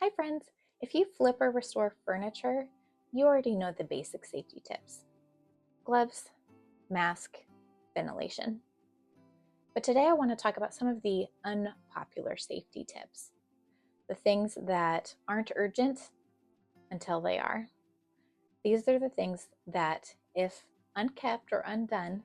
Hi friends! If you flip or restore furniture, you already know the basic safety tips. Gloves, mask, ventilation. But today I want to talk about some of the unpopular safety tips. The things that aren't urgent until they are. These are the things that, if unkept or undone,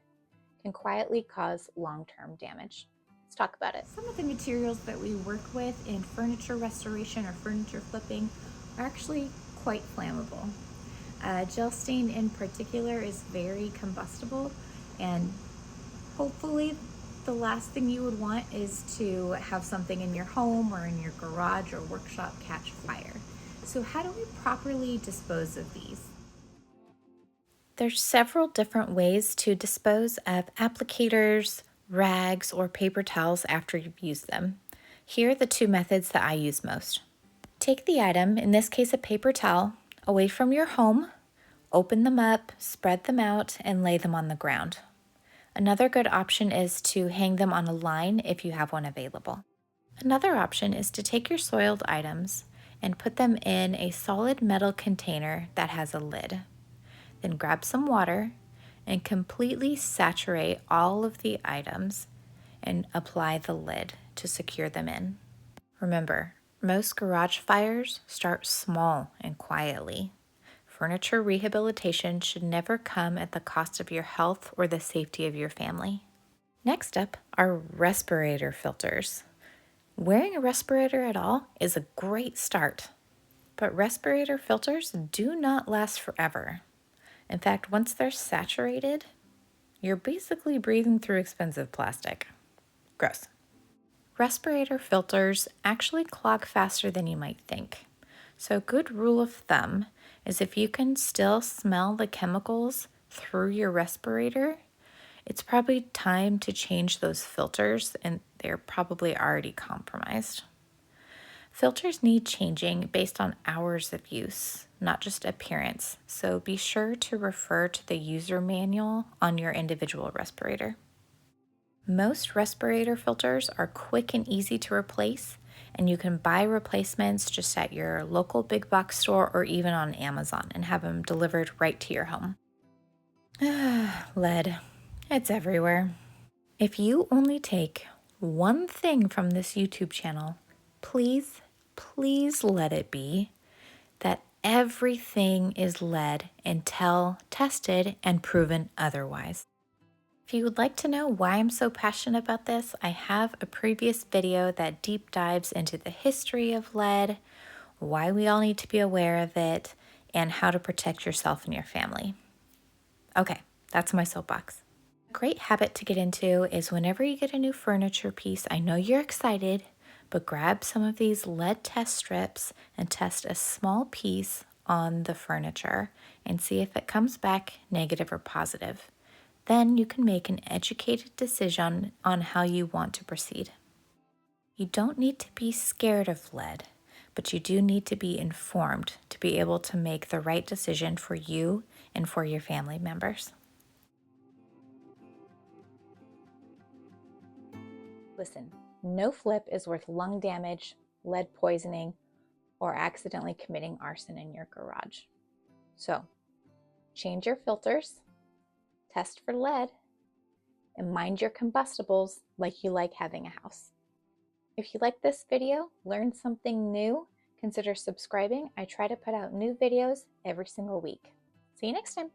can quietly cause long-term damage. Let's talk about it. Some of the materials that we work with in furniture restoration or furniture flipping are actually quite flammable. Gel stain in particular is very combustible, and hopefully the last thing you would want is to have something in your home or in your garage or workshop catch fire. So how do we properly dispose of these? There's several different ways to dispose of applicators, rags, or paper towels after you've used them. Here are the two methods that I use most. Take the item, in this case a paper towel, away from your home, open them up, spread them out, and lay them on the ground. Another good option is to hang them on a line if you have one available. Another option is to take your soiled items and put them in a solid metal container that has a lid. Then grab some water and completely saturate all of the items and apply the lid to secure them in. Remember, most garage fires start small and quietly. Furniture rehabilitation should never come at the cost of your health or the safety of your family. Next up are respirator filters. Wearing a respirator at all is a great start, but respirator filters do not last forever. In fact, once they're saturated, you're basically breathing through expensive plastic. Gross. Respirator filters actually clog faster than you might think. So a good rule of thumb is if you can still smell the chemicals through your respirator, it's probably time to change those filters, and they're probably already compromised. Filters need changing based on hours of use, not just appearance, so be sure to refer to the user manual on your individual respirator. Most respirator filters are quick and easy to replace, and you can buy replacements just at your local big box store or even on Amazon and have them delivered right to your home. Lead. It's everywhere. If you only take one thing from this YouTube channel, please let it be that everything is lead until tested and proven otherwise. If you would like to know why I'm so passionate about this, I have a previous video that deep dives into the history of lead, why we all need to be aware of it, and how to protect yourself and your family. Okay, that's my soapbox. A great habit to get into is whenever you get a new furniture piece, I know you're excited, but grab some of these lead test strips and test a small piece on the furniture and see if it comes back negative or positive. Then you can make an educated decision on how you want to proceed. You don't need to be scared of lead, but you do need to be informed to be able to make the right decision for you and for your family members. Listen, no flip is worth lung damage, lead poisoning, or accidentally committing arson in your garage. So, change your filters, test for lead, and mind your combustibles like you like having a house. If you like this video, learned something new, consider subscribing. I try to put out new videos every single week. See you next time.